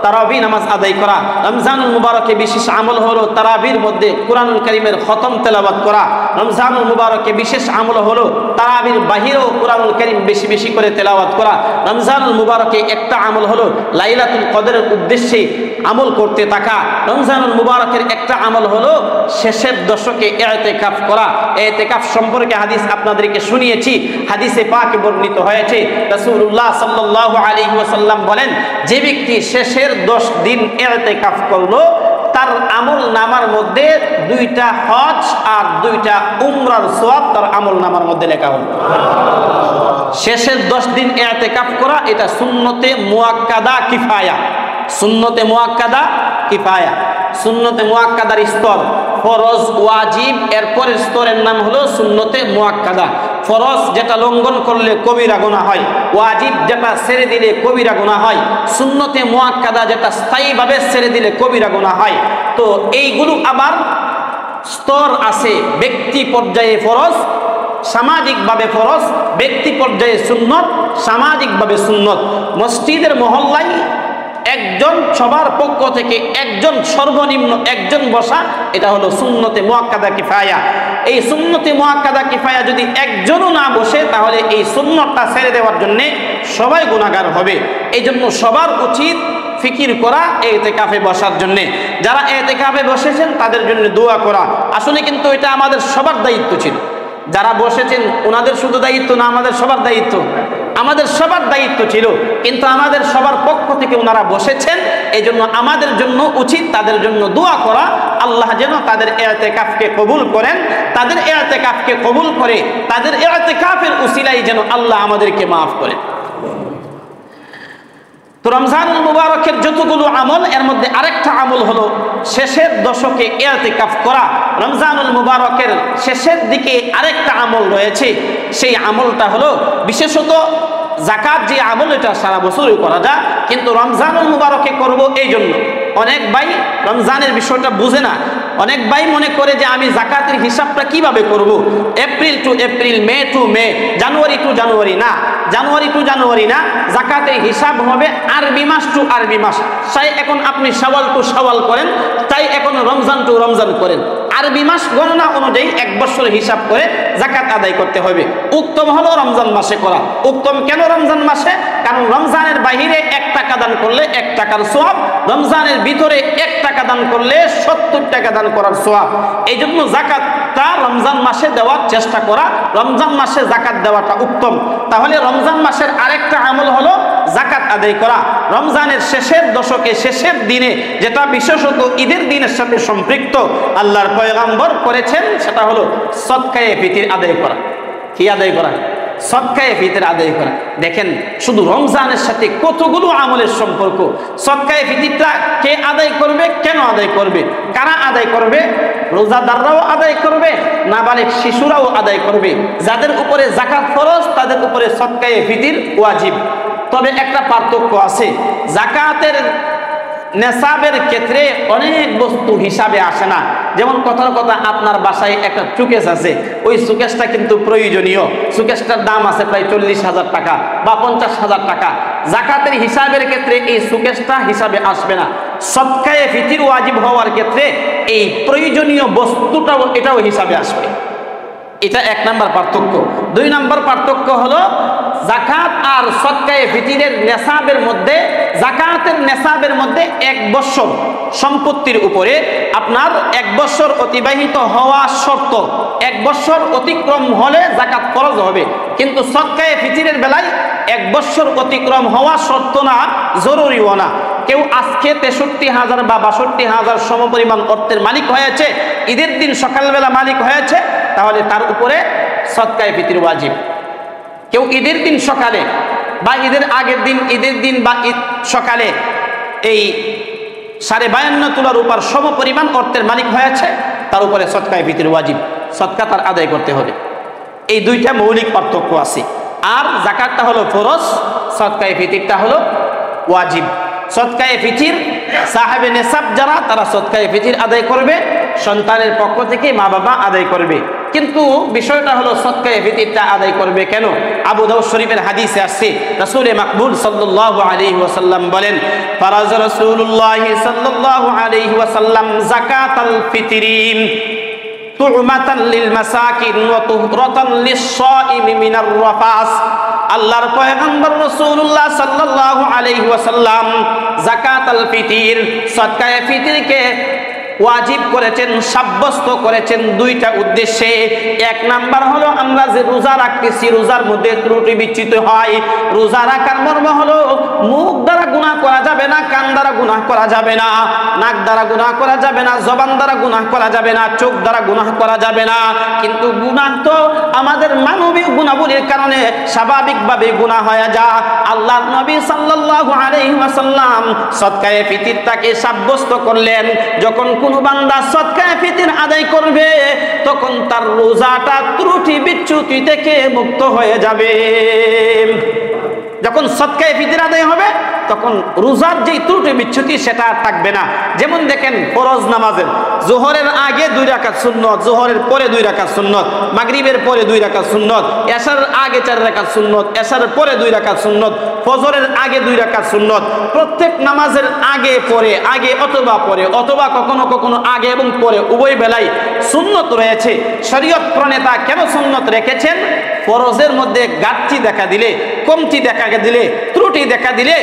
তারাবি নামাজ আদায় করা, রমজানুল মুবারকে বিশেষ আমল হলো তারাবির মধ্যে কুরআনুল কারীমের খতম তেলাওয়াত করা, রমজানুল মুবারকে বিশেষ আমল হলো তারাবির বাহিরেও কুরআনুল কারীম বেশি বেশি করে তেলাওয়াত করা। রমজানুল মুবারকে একটা আমল হলো লাইলাতুল কদরের উদ্দেশ্যে আমল করতে থাকা। রমজানুল মুবারকের একটা আমল হলো শেষের দশকে ইতিকাফ করা। ইতিকাফ সম্পর্কে হাদিস আপনাদেরকে শুনিয়েছি, হাদিসে পাকে বর্ণিত হয়েছে রাসূলুল্লাহ সাল্লাল্লাহু আলাইহি ওয়াসাল্লাম বলেন, যে ব্যক্তি শেষের 10 দিন ইতিকাফ করলো তার আমল নামার মধ্যে 2টা হজ আর 2টা উমরার সওয়াব তার আমল নামার মধ্যে লেখা হবে। শেষের 10 দিন ইতিকাফ করা এটা সুন্নতে মুআক্কাদা কিফায়া, সুন্নতে মুআক্কাদা কিফায়া, সুন্নতে মুআক্কাদার স্তর, ফরজ ওয়াজিব এরপরের স্তরের নাম হলো সুন্নতে মুআক্কাদা। ফরজ যেটা লঙ্ঘন করলে কবিরা গুনাহ হয়, ওয়াজিব যেটা ছেড়ে দিলে কবিরা গুনাহ হয়, সুন্নতে মুআক্কাদা যেটা স্থায়ীভাবে ছেড়ে দিলে কবিরা গুনাহ হয়। তো এইগুলো আবার স্তর আছে, ব্যক্তি পর্যায়ে ফরজ, সামাজিকভাবে ফরজ, ব্যক্তি পর্যায়ে সুন্নত, সামাজিকভাবে সুন্নত। মসজিদের মহল্লায় একজন সবার পক্ষ থেকে একজন সর্বনিম্ন একজন বসা, এটা হলো সুন্নতে মুআক্কাদা কিফায়া। এই সুন্নতে মুআক্কাদা কিফায়া যদি একজনও না বসে তাহলে এই সুন্নতটা ছেড়ে দেওয়ার জন্য সবাই গুনাহগার হবে। এই জন্য সবার উচিত ফিকির করা ইতিকাফে বসার জন্য। যারা ইতিকাফে বসেছেন তাদের জন্য দোয়া করা। আসলে কিন্তু এটা আমাদের সবার দায়িত্ব ছিল। যারা বসেছেন ওনাদের শুধু দায়িত্ব না, আমাদের সবার দায়িত্ব, আমাদের সবার দায়িত্ব ছিল। কিন্তু আমাদের সবার পক্ষ থেকে ওনারা বসেছেন, এই জন্য আমাদের জন্য উচিত তাদের জন্য দোয়া করা। আল্লাহ যেন তাদের ইতিকাফকে কবুল করেন, তাদের ইতিকাফকে কবুল করে তাদের ইতিকাফের উসিলায় যেন আল্লাহ আমাদেরকে মাফ করেন। তো রমজানুল মুবারকের যতগুলো আমল, এর মধ্যে আরেকটা আমল হলো শেষের দশকে ইতিকাফ করা। রমজানুল মুবারকের শেষের দিকে আরেকটা আমল রয়েছে, সেই আমলটা হলো বিশেষত যাকাত। যে আমল এটা সারা বছরই করা যায়, কিন্তু রমজানুল মুবারকে করব এই জন্য। অনেক ভাই রমজানের বিষয়টা বুঝে না, অনেক ভাই মনে করে যে আমি যাকাতের হিসাবটা কিভাবে করব, এপ্রিল টু এপ্রিল, মে টু মে, জানুয়ারি টু জানুয়ারি না, জানুয়ারি টু জানুয়ারি না, যাকাতের হিসাব হবে আরবি মাস টু আরবি মাস। তাই এখন আপনি শাওয়াল টু শাওয়াল করেন, তাই এখন রমজান টু রমজান করেন। আরবি মাস গণনা অনুযায়ী 1 বছর হিসাব করে যাকাত আদায় করতে হবে। উত্তম হলো রমজান মাসে করা। উত্তম কেন রমজান মাসে? কারণ রমজানের বাহিরে 1 টাকা দান করলে 1 টাকার সওয়াব, রমজানের ভিতরে 1 টাকা দান করলে 70 টাকা দান করার সওয়াব। এই জন্য যাকাতটা রমজান মাসে দেওয়ার চেষ্টা করা, রমজান মাসে যাকাত দেওয়াটা উত্তম। তাহলে রমজান মাসের আরেকটা আমল হলো যাকাত আদায় করা। রমজানের শেষের দশকে শেষের দিনে, যেটা বিশেষত ঈদের দিনের সাথে সম্পৃক্ত, আল্লাহর পয়গম্বর করেছেন, সেটা হলো সদকায়ে ফিতর আদায় করা। কি আদায় করা? সদকায়ে ফিতর আদায় করা। দেখেন শুধু রমজানের সাথে কতগুলো আমলের সম্পর্ক। সদকায়ে ফিতরটা কে আদায় করবে, কেন আদায় করবে, কারা আদায় করবে? রোজাদাররাও আদায় করবে, নাবালিগ শিশুরাও আদায় করবে। যাদের উপরে যাকাত ফরজ তাদের উপরে সদকায়ে ফিতর ওয়াজিব। তবে একটা পার্থক্য আছে, যাকাতের নেশাবের ক্ষেত্রে অনেক বস্তু হিসাবে আসে না। যেমন কথার কথা, আপনার বাসায় একটা সুকেশ আছে, ওই সুকেশটা কিন্তু প্রয়োজনীয়, সুকেশটার দাম আছে প্রায় 40,000 টাকা বা 50,000 টাকা। যাকাতের হিসাবের ক্ষেত্রে এই সুকেশটা হিসাবে আসবে না। সদকায়ে ফিতর ওয়াজিব হওয়ার ক্ষেত্রে এই প্রয়োজনীয় বস্তুটাও এটাও হিসাবে আসবে। এটা 1 নাম্বার পার্থক্য। 2 নাম্বার পার্থক্য হলো যাকাত আর সদকায়ে ফিতরের নেশাবের মধ্যে, যাকাতের নেশাবের মধ্যে 1 বছর সম্পত্তির উপরে আপনার 1 বছর অতিবাহিত হওয়া শর্ত। 1 বছর অতিক্রম হলে যাকাত ফরজ হবে, কিন্তু সদকায়ে ফিতরের বেলায় 1 বছর অতিক্রম হওয়া শর্ত না, জরুরিও না। কেউ আজকে 63,000 বা 62,000 সমপরিমাণ অর্থের মালিক হয়েছে, ঈদের দিন সকালবেলা মালিক হয়েছে, তাহলে তার উপরে সদকায়ে ফিতর ওয়াজিব। কেউ ঈদের দিন সকালে বা ঈদের আগের দিন, ঈদের দিন বা ঈদ সকালে এই 52.5 তোলা রূপার সমপরিমাণ অর্থের মালিক হয়েছে, তার উপরে সদকায়ে ফিতর ওয়াজিব, সদকা তার আদায় করতে হবে। এই 2টা মৌলিক পার্থক্য আছে। আর যাকাতটা হলো ফরজ, সদকায়ে ফিতিরটা হলো ওয়াজিব। সদকায়ে ফিতির সাহেবে নেসাব যারা, তারা সদকায়ে ফিতির আদায় করবে, সন্তানের পক্ষ থেকে মা বাবা আদায় করবে। কিন্তু বিষয়টা হলো সদকায়ে ফিতিরটা আদায় করবে কেন? আবু দাউদ শরীফের হাদিসে আসছে, রাসূল মাকবুল সাল্লাল্লাহু আলাইহি ওয়াসাল্লাম বলেন, ফারাজ রাসূলুল্লাহ সাল্লাল্লাহু আলাইহি ওয়াসাল্লাম যাকাতাল ফিতরি তু'মাতান লিল মাসাকিন ওয়া তুহরাতান লিস-সাইমি মিনার রাফাস। আল্লাহর পয়গম্বর রাসূলুল্লাহ সাল্লাল্লাহু আলাইহি ওয়াসাল্লাম যাকাতুল ফিতর, সদকায়ে ফিতরকে ওয়াজিব করেছেন, সাব্যস্ত করেছেন দুইটা উদ্দেশ্যে। এক নাম্বার হলো আমরা যে রোজা রাখতেছি, রোজার মধ্যে ত্রুটি বিচ্যুত হয়। রোজা রাখার মর্ম হলো মুখ দ্বারা গুনাহ করা যাবে না, কান দ্বারা গুনাহ করা যাবে না, নাক দ্বারা গুনাহ করা যাবে না, জবান দ্বারা গুনাহ করা যাবে না, চোখ দ্বারা গুনাহ করা যাবে না। কিন্তু গুনাহ তো আমাদের মানবিক গুণাবলীর কারণে স্বাভাবিকভাবে গুনাহ হয়ে যায়। আল্লাহর নবী সাল্লাল্লাহু আলাইহি ওয়াসাল্লাম সদকায়ে ফিতরটাকে সাব্যস্ত করলেন, যখন কোন বান্দা সদকায়ে ফিতর আদায় করবে তখন তার রোজাটা ত্রুটি বিচ্যুতি থেকে মুক্ত হয়ে যাবে। যখন সদকায়ে ফিতর আদায় হবে তখন রোজার যে ত্রুটি বিচ্যুতি সেটা আর থাকবে না। যেমন দেখেন ফরজ নামাজের যোহরের আগে 2 রাকাত সুন্নত, যোহরের পরে 2 রাকাত সুন্নত, মাগরিবের পরে 2 রাকাত সুন্নত, এশারের আগে 4 রাকাত সুন্নত, এশারের পরে 2 রাকাত সুন্নত, ফজরের আগে 2 রাকাত সুন্নত। প্রত্যেক নামাজের আগে পরে, আগে অথবা পরে, অথবা কখনো কখনো আগে এবং পরে উভয় বেলায় সুন্নত রয়েছে। শরীয়ত প্রণেতা কেন সুন্নত রেখেছেন? ফরজের মধ্যে ঘাটতি দেখা দিলে, কমতি দেখা দিলে, ত্রুটি দেখা দিলে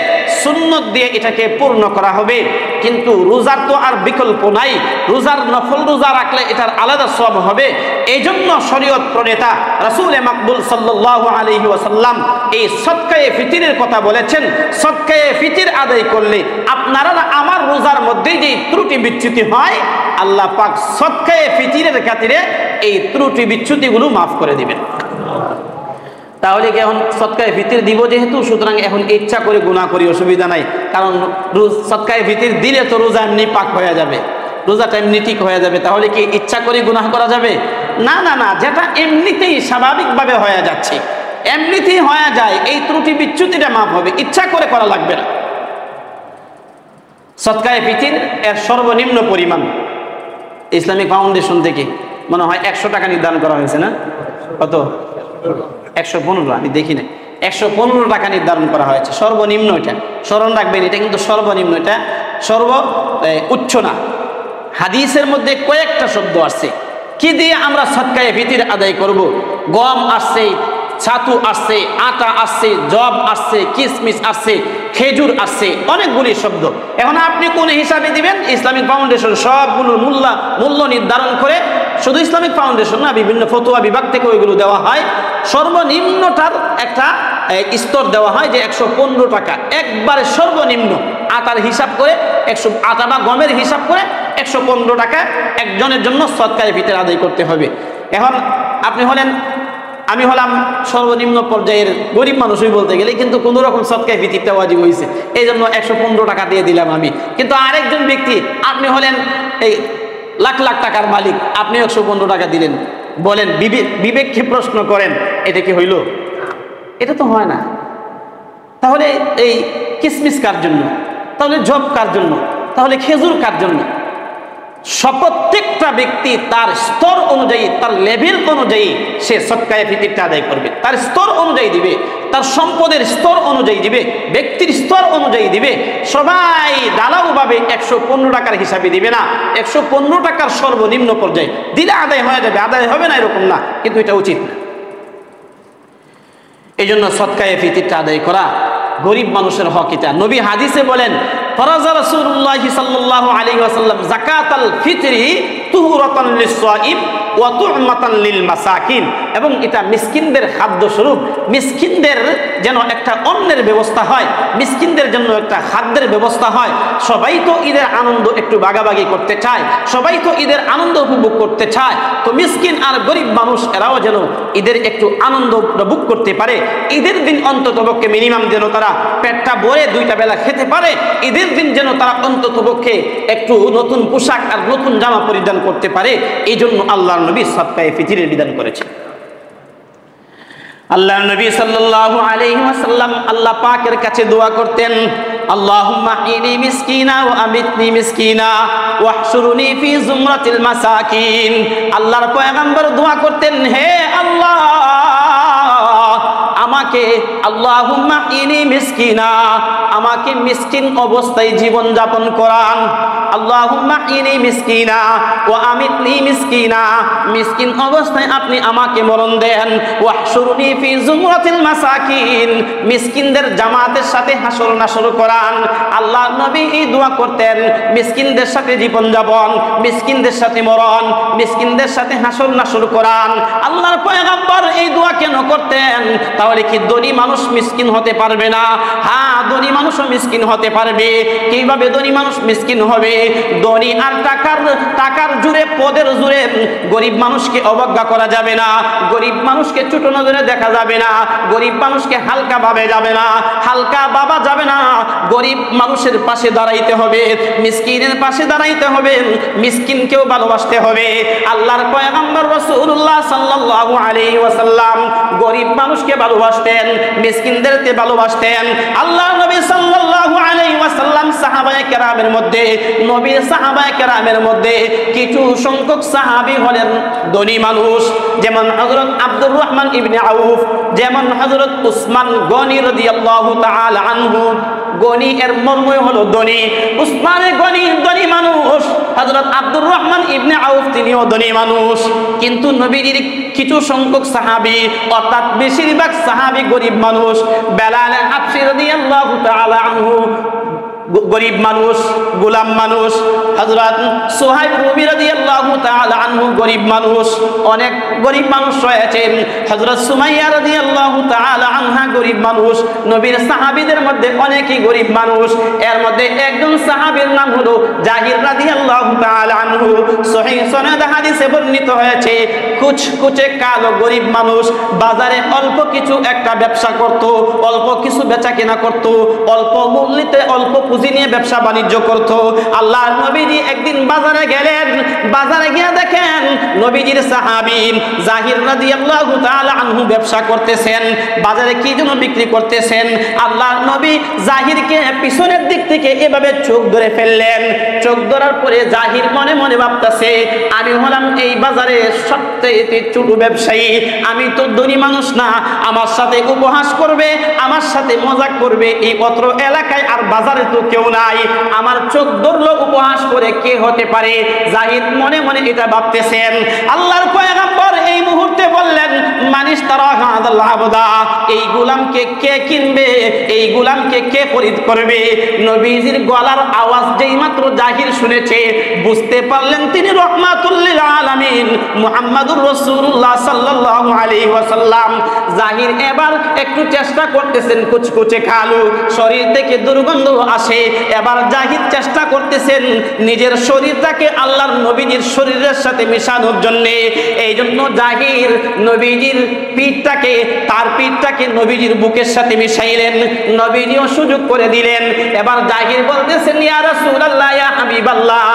সুন্নত দিয়ে এটাকে পূর্ণ করা হবে। কিন্তু রোজার তো আর বিকল্প নাই, রোজার নফল রোজা রাখলে এটার আলাদা সওয়াব হবে। এই জন্য শরীয়ত প্রণেতা রাসূল মাকবুল সাল্লাল্লাহু আলাইহি ওয়াসাল্লাম এই সদকায়ে ফিতরের কথা বলেছেন। সদকায়ে ফিতর আদায় করলে আপনারা আমার রোজার মধ্যে যে ত্রুটি বিচ্যুতি হয়, আল্লাহ পাক সদকায়ে ফিতরের খাতিরে এই ত্রুটি বিচ্যুতিগুলো মাফ করে দিবেন। তাহলে কি এখন সদকায়ে ফিতর দিব যেহেতু, সুতরাং এখন ইচ্ছা করে গুনাহ করি অসুবিধা নাই, কারণ সদকায়ে ফিতর দিলে তো রোজা এমনি পাক হয়ে যাবে, রোজাটা এমনি ঠিক হয়ে যাবে। তাহলে কি ইচ্ছা করে গুনাহ করা যাবে? না না না, যেটা এমনিতেই স্বাভাবিকভাবে হয়ে যাচ্ছে, এমনিতেই হয়ে যায়, এই ত্রুটি বিচ্যুতিটা মাফ হবে, ইচ্ছা করে করা লাগবে না। সদকায়ে ফিতর এর সর্বনিম্ন পরিমাণ ইসলামিক ফাউন্ডেশন থেকে মনে হয় 100 টাকা নির্ধারণ করা হয়েছে না? কত? 115, আমি দেখি না, 115 টাকা নির্ধারণ করা হয়েছে সর্বনিম্ন। এটা স্মরণ রাখবেন, এটা কিন্তু সর্বনিম্ন, এটা সর্ব উচ্চ না। হাদিসের মধ্যে কয়েকটা শব্দ আসছে কি দিয়ে আমরা সদকায়ে ফিতর আদায় করব। গম আসছে, ছাতু আসছে, আটা আসছে, জব আসছে, কিশমিশ আসছে, খেজুর আসছে, অনেকগুলি শব্দ। এখন আপনি কোন হিসাবে দিবেন? ইসলামিক ফাউন্ডেশন সবগুলোর মূল্য নির্ধারণ করে, শুধু ইসলামিক ফাউন্ডেশন না, বিভিন্ন ফতোয়া বিভাগ থেকে ওইগুলো দেওয়া হয়। সর্বনিম্নটার একটা স্তর দেওয়া হয় যে 115 টাকা, একবারে সর্বনিম্ন আটার হিসাব করে, আটা বা গমের হিসাব করে 115 টাকা একজনের জন্য সদকায়ে ফিতর আদায় করতে হবে। এখন আপনি হলেন, আমি হলাম সর্বনিম্ন পর্যায়ের গরিব মানুষই বলতে গেলে, কিন্তু কোনো রকম সদকায়ে ফিতরটা ওয়াজিব হয়েছে, এই জন্য 115 টাকা দিয়ে দিলাম আমি। কিন্তু আরেকজন ব্যক্তি, আপনি হলেন এই লাখ লাখ টাকার মালিক, আপনি 115 টাকা দিলেন। বলেন, বিবেককে প্রশ্ন করেন, এটা কি হইল? এটা তো হয় না। তাহলে এই কিশমিশ কার জন্য? তাহলে জব কার জন্য? তাহলে খেজুর কার জন্য? প্রত্যেকটা ব্যক্তি তার স্তর অনুযায়ী, তার লেভেল অনুযায়ী সে সদকায়ে ফিতরটা আদায় করবে। তার স্তর অনুযায়ী দিবে, তার সম্পদের স্তর অনুযায়ী দিবে, ব্যক্তির স্তর অনুযায়ী দিবে। সবাই ঢালাওভাবে 115 টাকার হিসাবে দিবে না। 115 টাকার সর্বনিম্ন পর্যায়ে দিলে আদায় হয়ে যাবে, আদায় হবে না এরকম না, কিন্তু এটা উচিত না। এই জন্য সদকায়ে ফিতরটা আদায় করা গরিব মানুষের হক। এটা নবী হাদিসে বলেন, ফরাজা রাসূলুল্লাহ সাল্লাল্লাহু আলাইহি ওয়াসাল্লাম যাকাতাল ফিতরি তুহরাতান লিস-সাইম ওয়া তু'মাতান লিল মাসাকিন। এবং এটা মিসকিনদের খাদ্য স্বরূপ, মিসকিনদের যেন একটা অন্নের ব্যবস্থা হয়, মিসকিনদের জন্য একটা খাদ্যের ব্যবস্থা হয়। সবাই তো ঈদের আনন্দ একটু ভাগাভাগি করতে চায়, সবাই তো ঈদের আনন্দ উপভোগ করতে চায়। তো মিসকিন আর গরিব মানুষ এরাও যেন ঈদের একটু আনন্দ উপভোগ করতে পারে। ঈদের দিন অন্ততপক্ষে মিনিমাম যেন তারা পেটটা ভরে 2টা বেলা খেতে পারে। ঈদের দিন যেন তারা অন্ততপক্ষে একটু নতুন পোশাক আর নতুন জামা পরিধান করতে পারে। এই জন্য আল্লাহর নবী সদকায়ে ফিতরের বিধান করেছেন। আল্লাহর নবী সাল্লাল্লাহু আলাইহি ওয়াসাল্লাম আল্লাহ পাকের কাছে দোয়া করতেন, আল্লাহুম্মা ইনি মিসকিনা ওয়া আমিতনি মিসকিনা ওয়াহশুরনি ফি জুমরাতিল মাসাকিন। আল্লাহর পয়গম্বর দোয়া করতেন, হে আল্লাহ আমাকে, আল্লাহুম্মা ইনি মিসকিনা, আমাকে মিসকিন অবস্থায় জীবন যাপন করান। আল্লাহুম্মা ইনি মিসকিনা ওয়া আমিতনি মিসকিনা, মিসকিন অবস্থায় আপনি আমাকে মরণ দেন। ওয়াহশুরনি ফি জুমরাতিল মাসাকিন, মিসকিনদের জামাতের সাথে হাসর নাসর করান। আল্লাহর নবী এই দোয়া করতেন, মিসকিনদের সাথে জীবন যাপন, মিসকিনদের সাথে মরণ, মিসকিনদের সাথে হাসর নাসর করান। আল্লাহর পয়গম্বর এই দোয়া কেন করতেন? তাহলে কি ধনী মানুষ মিসকিন হতে পারবে না? হ্যাঁ, ধনী মানুষও মিসকিন হতে পারবে। কিভাবে ধনী মানুষ মিসকিন হবে? ধনী আর টাকার জোরে, পদের জোরে গরিব মানুষকে অবজ্ঞা করা যাবে না, গরিব মানুষকে ছোট নজরে দেখা যাবে না, গরিব মানুষকে হালকা ভাবে যাবে না, হালকা ভাবা যাবে না। গরিব মানুষের পাশে দাঁড়াইতে হবে, মিসকিনের পাশে দাঁড়াইতে হবে, মিসকিনকেও ভালোবাসতে হবে। আল্লাহর পয়গম্বর রাসূলুল্লাহ সাল্লাল্লাহু আলাইহি ওয়াসাল্লাম গরিব মানুষকে ভালোবাসতেন, মিসকিনদেরকে ভালোবাসতেন। আল্লাহর নবী সাল্লাল্লাহু আলাইহি ওয়াসাল্লাম সাহাবায়ে কেরামের মধ্যে, নবীর সাহাবায়ে কেরামের মধ্যে কিছু সংখ্যক সাহাবী হলেন ধনী মানুষ, যেমন হযরত আব্দুর রহমান ইবনে আউফ, যেমন হযরত উসমান গনি রাদিয়াল্লাহু তাআলা আনহু। গনি এর মর্মই হলো ধনী, উসমানে গনি ধনী মানুষ, হযরত আব্দুর রহমান ইবনে আউফ তিনিও ধনী মানুষ। কিন্তু নবীর কিছু সংখ্যক সাহাবী, অর্থাৎ বেশিরভাগ সাহাবী গরিব মানুষ। বেলাল হাবশী রাদিয়াল্লাহু তাআলা আনহু গরিব মানুষ, গোলাম মানুষ। হযরত সুহাইব রুমি রাদিয়াল্লাহু তাআলা আনহু গরিব মানুষ। অনেক গরিব মানুষ রয়েছে। হযরত সুমাইয়া রাদিয়াল্লাহু তাআলা আনহা গরিব মানুষ। নবীর সাহাবীদের মধ্যে অনেকেই গরিব মানুষ। এর মধ্যে একজন সাহাবীর নাম হলো জাহির রাদিয়াল্লাহু তাআলা আনহু। সহিহ সনদ হাদিসে বর্ণিত হয়েছে, কুচকুচে কালো গরিব মানুষ, বাজারে অল্প কিছু একটা ব্যবসা করত, অল্প কিছু বেচা কেনা করত, অল্প মূল্যে অল্প পুঁজি নিয়ে ব্যবসা বাণিজ্য করত। আল্লাহর নবীজি একদিন বাজারে গেলেন, বাজারে গিয়ে দেখেন নবীজির সাহাবী জাহির রাদিয়াল্লাহু তাআলা আনহু ব্যবসা করতেছেন। বাজারে কি জন্য বিক্রি করতেছেন? আল্লাহর নবী জাহিরকে পিছনের দিক থেকে এভাবে চোখ ধরে ফেললেন। চোখ ধরার পরে জাহির মনে মনে ভাবতেছে, আমি হলাম এই বাজারে সবচেয়ে ছোট ব্যবসায়ী, আমি তো ধনী মানুষ না, আমার সাথে উপহাস করবে, আমার সাথে মজাক করবে, এই অত্র এলাকায় আর বাজারে তো কেউ নাই, আমার চোখ ধরলো উপহাস করে কে হতে পারে? জাহিদ মনে মনে এটা ভাবতেছেন। আল্লাহর পয়গম্বর এই মুহূর্তে বললেন, মানিস তারা হাদাল আবদা, এই গোলামকে কে কিনবে, এই গোলামকে কে খরিদ করবে? নবীজির গলার আওয়াজ যেই মাত্র জাহির শুনেছে, বুঝতে পারলেন তিনি রাহমাতুল লিল আলামিন মুহাম্মাদুর রাসূলুল্লাহ সাল্লাল্লাহু আলাইহি ওয়াসাল্লাম। জাহির এবার একটু চেষ্টা করতেছেন, কুচকুচে কালো, শরীর থেকে দুর্গন্ধ আসে। এবার জাহিদ চেষ্টা করতেছেন নিজের শরীরটাকে আল্লাহর নবীজির শরীরের সাথে মেশানোর জন্য। এই জন্য জাহির নবীজির পিঠটাকে, তার পিঠটাকে নবীজির বুকের সাথে মিশাইলেন, নবীজিও সুযোগ করে দিলেন। এবার জাহির বলতেছেন, ইয়া রাসূলুল্লাহ, ইয়া হাবিবাল্লাহ,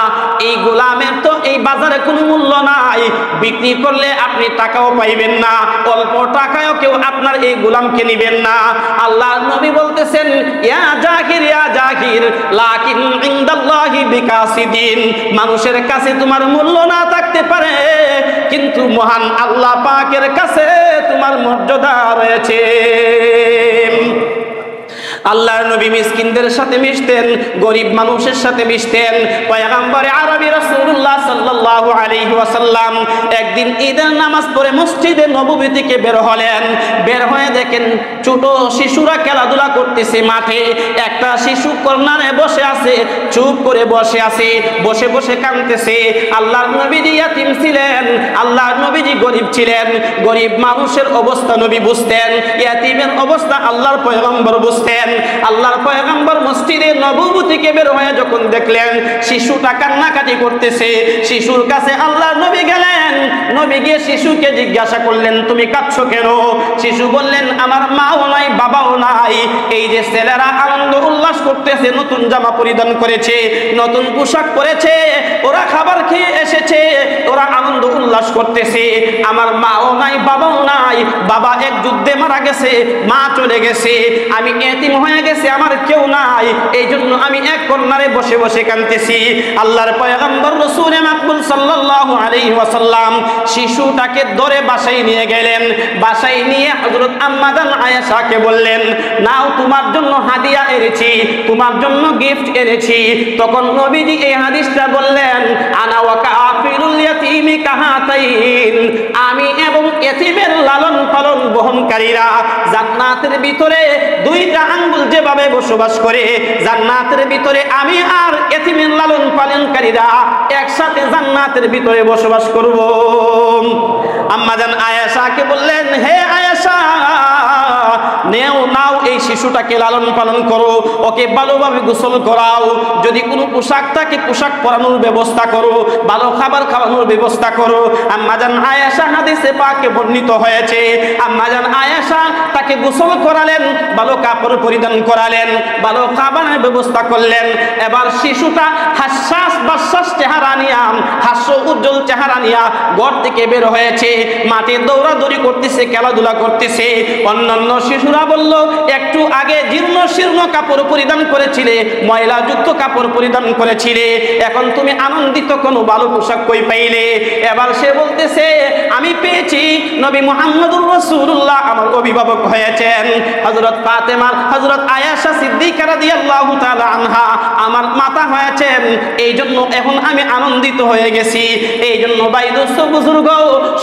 এই গোলামের তো এই বাজারে কোনো মূল্য নাই, বিক্রি করলে আপনি টাকাও পাইবেন না, অল্প টাকায়ও কেউ আপনার এই গোলামকে নেবেন না। আল্লাহর নবী বলতেছেন, ইয়া জাহির, ইয়া জাহির, লাকিন ইনদাল্লাহি বিকাসিদিন, মানুষের কাছে তোমার মূল্য না থাকতে পারে, কিন্তু মহান আল্লাহ পাকের কাছে তোমার মর্যাদা রয়েছে। আল্লাহর নবী মিসকিনদের সাথে মিশতেন, গরিব মানুষের সাথে মিশতেন। পয়গম্বরে আরবি রাসূলুল্লাহ সাল্লাল্লাহু আলাইহি ওয়াসাল্লাম একদিন ঈদের নামাজ পড়ে মসজিদে নববী থেকে বের হলেন। বের হয়ে দেখেন ছোট শিশুরা খেলাধুলা করতেছে মাঠে। একটা শিশু কর্নারে বসে আছে, চুপ করে বসে আছে, বসে বসে কাঁদতেছে। আল্লাহর নবীজি ইয়াতীম ছিলেন, আল্লাহর নবীজি গরিব ছিলেন। গরিব মানুষের অবস্থা নবী বুঝতেন, ইয়াতীমের অবস্থা আল্লাহর পয়গম্বর বুঝতেন। আল্লাহর পয়গম্বর মসজিদে নববী থেকে বের হয়ে যখন দেখলেন শিশুটা কান্নাকাটি করতেছে, শিশুর কাছে আল্লাহর নবী গেলেন। নবী গিয়ে শিশুকে জিজ্ঞাসা করলেন, তুমি কাঁদছো কেন? শিশু বললেন, আমার মাও নাই, বাবাও নাই। এই যে ছেলেরা আনন্দ উল্লাস করতেছে, নতুন জামা পরিধান করেছে, নতুন পোশাক পরেছে, ওরা খাবার খেয়ে এসেছে, ওরা আনন্দ উল্লাস করতেছে, আমার মাও নাই, বাবাও নাই। বাবা এক যুদ্ধে মারা গেছে, মা চলে গেছে, আমি এতিম হয়ে গেছে, আমার কেউ নাই। এই জন্য আমি এক কর্নারে বসে বসে কাঁদতেছি। আল্লাহর পয়গম্বর রাসূল মাকবুল সাল্লাল্লাহু আলাইহি ওয়াসাল্লাম শিশুটাকে ধরে বাসায় নিয়ে গেলেন। বাসায় নিয়ে হযরত আম্মা জান আয়েশাকে বললেন, নাও তোমার জন্য হাদিয়া এনেছি, তোমার জন্য গিফট এনেছি। তখন নবীজি এই হাদিসটা বললেন, আনা ওয়া কাফিলুল ইয়াতীমি কাহাতাইন, আমি এবং এতিমের লালন পালন বহনকারীরা জান্নাতের ভিতরে দুইটা আঙ্গুল যেভাবে বসবাস করে, জান্নাতের ভিতরে আমি আর এতিমের লালন পালনকারীরা একসাথে জান্নাতের ভিতরে বসবাস করব। আম্মা জান আয়েশাকে বললেন, হে আয়েশা, নাও এই শিশুটাকে লালন পালন করো, ওকে ভালোভাবে গোসল করাও, যদি কোনো পোশাক থাকে পোশাক পরানোর ব্যবস্থা করো, ভালো খাবার খাওয়ানোর ব্যবস্থা করো। আম্মা জান আয়েশা হাদিসে পাকে বর্ণিত হয়েছে, আম্মা জান আয়েশা তাকে গোসল করালেন, ভালো কাপড় পরিধান করালেন, ভালো খাবারের ব্যবস্থা করলেন। এবার শিশুটা হাস্যাস বাস্যাস চেহারা নিয়া, হাস্য উজ্জ্বল চেহারা নিয়া ঘর থেকে বের হয়েছে, মাঠে দৌড়াদৌড়ি করতেছে, খেলাধুলা করতেছে। অন্যান্য শিশুরা বলল, একটু আগে জীর্ণ শীর্ণ কাপড় পরিধান করেছিলে, ময়লাযুক্ত কাপড় পরিধান করেছিলে, এখন তুমি আনন্দিত কোনো ভালো পোশাক কই পাইলে? এবার সে বলতেছে, আমি পেয়েছি, নবী মুহাম্মদুর রাসূলুল্লাহ আমার অভিভাবক হয়েছেন, হযরত ফাতেমা, হযরত আয়েশা সিদ্দিকা রাদিয়াল্লাহু তাআলা আনহা আমার মাতা হয়েছেন, এই জন্য এখন আমি আনন্দিত হয়ে গেছি। এই জন্য ভাই দোস্ত বুজুর্গ,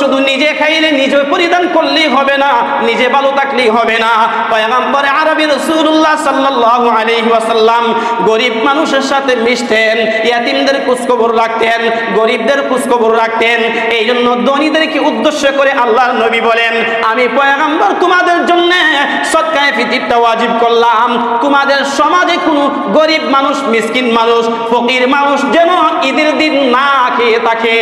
শুধু নিজে খাইলে নিজে পরিধান করলেই হবে না, নিজে ভালো থাকলেই হবে না। পয়গম্বর আরবি রাসূলুল্লাহ সাল্লাল্লাহু আলাইহি ওয়াসাল্লাম গরিব মানুষের সাথে মিশতেন, ইয়াতিমদের খোঁজখবর রাখতেন, গরিবদের খোঁজখবর রাখতেন। এই জন্য ধনীদেরকে উদ্দেশ্য করে আল্লাহর নবী বলেন, আমি পয়গম্বর তোমাদের জন্য সদকায়ে ফিতরটা ওয়াজিব করলাম। তোমাদের সমাজে কোনো গরিব মানুষ, মিসকিন মানুষ, ফকির মানুষ যেন ঈদের দিন না খেয়ে থাকে।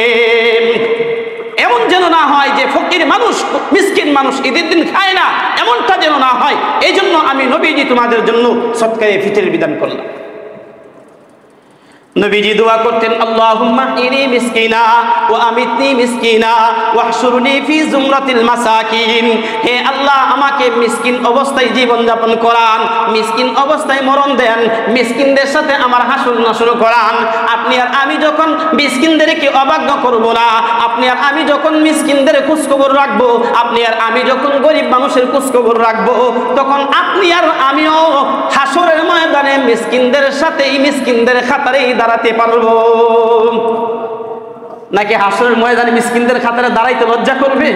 এমন যেন না হয় যে ফকির মানুষ, মিসকিন মানুষ ঈদের দিন খায় না, এমনটা যেন না হয়। এই জন্য আমি নবীজি তোমাদের জন্য সদকায়ে ফিতরের বিধান করলাম। নবীজি দোয়া করতেন, আল্লাহুম্মা ইনি মিসকিনা ওয়া আমিতনি মিসকিনা ওয়াহশুরনি ফি জুমরাতিল মাসাকিন। হে আল্লাহ, আমাকে মিসকিন অবস্থায় জীবন যাপন করান, মিসকিন অবস্থায় মরণ দেন, মিসকিনদের সাথে আমার হাসর নাসর করান। আপনি আর আমি যখন মিসকিনদেরকে অবাধ্য করব না, আপনি আর আমি যখন মিসকিনদের খোঁজখবর রাখবো, আপনি আর আমি যখন গরিব মানুষের খোঁজখবর রাখবো, তখন আপনি আর আমিও হাসরের ময়দানে মিসকিনদের সাথে, মিসকিনদের খাতারেই দাঁড়াতে পারবো। নাকি হাসরের ময়দানে মিসকিনদের খাতারে দাঁড়াইতে লজ্জা করবে?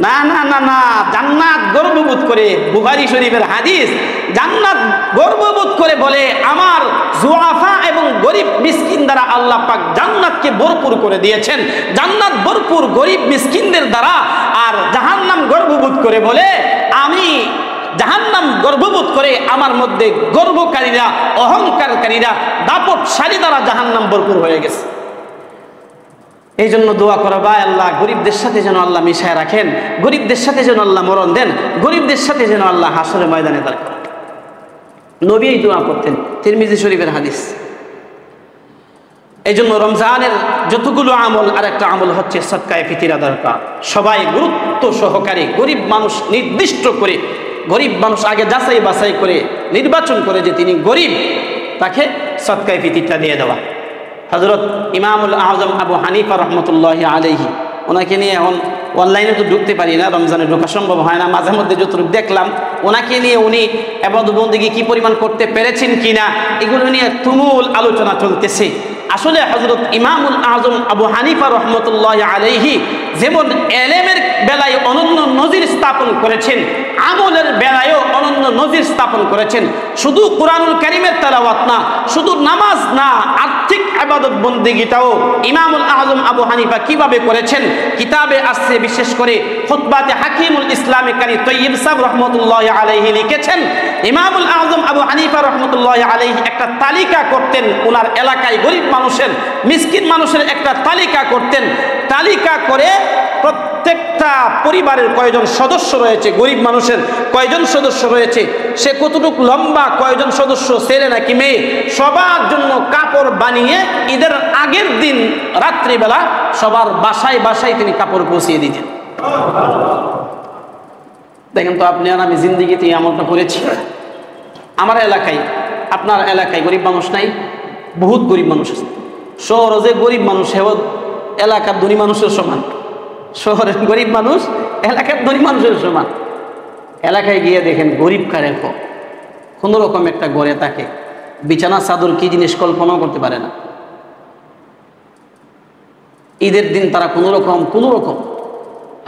না না না না, জান্নাত গর্ববোধ করে, বুখারী শরীফের হাদিস, জান্নাত গর্ববোধ করে বলে, আমার জুআফা এবং গরিব মিসকিন দ্বারা আল্লাহ পাক জান্নাতকে ভরপুর করে দিয়েছেন, জান্নাত ভরপুর গরিব মিসকিনদের দ্বারা। আর জাহান্নাম গর্ববোধ করে বলে, আমি জাহান্নাম গর্ববোধ করে আমার মধ্যে গর্বকারীরা, অহংকারকারীরা, দাপটশালী দ্বারা জাহান্নাম ভরপুর হয়ে গেছে। এই জন্য দোয়া করা, ভাই আল্লাহ গরিবদের সাথে যেন আল্লাহ মিশায় রাখেন, গরিবদের সাথে যেন আল্লাহ মরণ দেন, গরিবদের সাথে যেন আল্লাহ হাসরের ময়দানে দাঁড় করেন। নবী এই দোয়া করতেন, তিরমিজি শরীফের হাদিস। এই জন্য রমজানের যতগুলো আমল, আর একটা আমল হচ্ছে সদকায়ে ফিতর দরকার। সবাই গুরুত্ব সহকারে, গরিব মানুষ নির্দিষ্ট করে, গরিব মানুষ আগে যাচাই বাছাই করে নির্বাচন করে যে তিনি গরিব, তাকে সদকায়ে ফিতরটা দিয়ে দেওয়া। হযরত ইমামুল আযম আবু হানিফা রহমতুল্লাহি আলাইহি, ওনাকে নিয়ে এখন অনলাইনে তো ঢুকতে পারি না, রমজানে ঢোকা সম্ভব হয় না, মাঝে মধ্যে যতটুকু দেখলাম, ওনাকে নিয়ে উনি ইবাদত বন্দেগী কি পরিমাণ করতে পেরেছেন কিনা, এগুলো নিয়ে তুমুল আলোচনা চলতেছে। আসলে হযরত ইমামুল আযম আবু হানিফা রহমতুল্লাহি আলাইহি যেমন এলেমের বেলায় অনন্য নজির স্থাপন করেছেন, আমলের বেলায়ও অনন্য নজির স্থাপন করেছেন। শুধু কুরআনুল কারীমের তেলাওয়াত না, শুধু নামাজ না, আর্থিক ইবাদত বন্দেগীটাও ইমামুল আযম আবু হানিফা কিভাবে করেছেন কিতাবে আসছে। বিশেষ করে খুতবাতে হাকিমুল ইসলামে কারি তৈয়ব সাহেব রহমতুল্লাহ আলাইহি লিখেছেন, ইমামুল আযম আবু হানিফা রহমতুল্লাহ আলাইহি একটা তালিকা করতেন, ওনার এলাকায় গরিব মানুষের, মিসকিন মানুষের একটা তালিকা করতেন। তালিকা করে প্রত্যেকটা পরিবারের কয়জন সদস্য রয়েছে, গরিব মানুষের কয়জন সদস্য রয়েছে, সে কতটুকু লম্বা, কয়জন সদস্য, ছেলে নাকি মেয়ে, সবার জন্য কাপড় বানিয়ে ঈদের আগের দিন রাত্রিবেলা সবার বাসায় বাসায় তিনি কাপড় পৌঁছিয়ে দিতেন। দেখেন তো আপনি আর আমি জিন্দিগিতে আমলটা করেছি। আমার এলাকায়, আপনার এলাকায় গরিব মানুষ নাই? বহুত গরিব মানুষ আছে। শহরে যে গরিব মানুষ হেও এলাকার ধনী মানুষের সমান, শহরের গরিব মানুষ এলাকার ধনী মানুষের সমান। এলাকায় গিয়ে দেখেন গরিব কারে কোনো রকম একটা গড়ে থাকে, বিছানা চাদর কি জিনিস কল্পনাও করতে পারে না। ঈদের দিন তারা কোনো রকম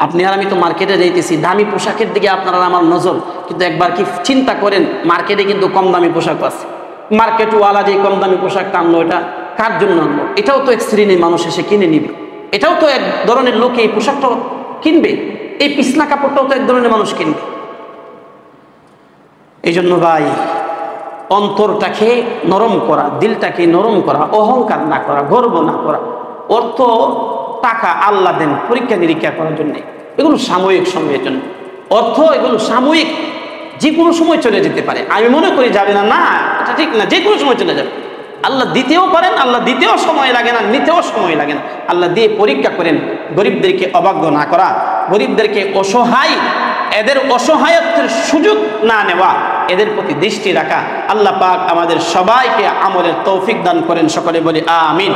আপনি আর আমি তো মার্কেটে যাইতেছি, দামি পোশাকের দিকে আপনারা আমার নজর, কিন্তু একবার কি চিন্তা করেন মার্কেটে কিন্তু কম দামি পোশাক আছে। মার্কেটওয়ালা যে কম দামি পোশাকটা আনলো, এটা কার জন্য আনলো? এটাও তো এক শ্রেণীর মানুষ এসে কিনে নিবে, এটাও তো এক ধরনের লোকে এই পোশাকটা কিনবে, এই পিছনা কাপড়টাও তো এক ধরনের মানুষ কিনবে। এই জন্য ভাই, অন্তরটাকে নরম করা, দিলটাকে নরম করা, অহংকার না করা, গর্ব না করা। অর্থ টাকা আল্লাহ দেন পরীক্ষা নিরীক্ষা করার জন্য, এগুলো সাময়িক সময়ের জন্য। অর্থ এগুলো সাময়িক, যে কোনো সময় চলে যেতে পারে। আমি মনে করি যাবে না, না এটা ঠিক না, যে কোনো সময় চলে যাবে। আল্লাহ দিতেও পারেন, আল্লাহ দিতেও সময় লাগে না, নিতেও সময় লাগে না। আল্লাহ দিয়ে পরীক্ষা করেন। গরিবদেরকে অবাধ্য না করা, গরিবদেরকে অসহায়, এদের অসহায়ত্বের সুযোগ না নেওয়া, এদের প্রতি দৃষ্টি রাখা। আল্লাহ পাক আমাদের সবাইকে আমলের তৌফিক দান করেন। সকলে বলি আমিন।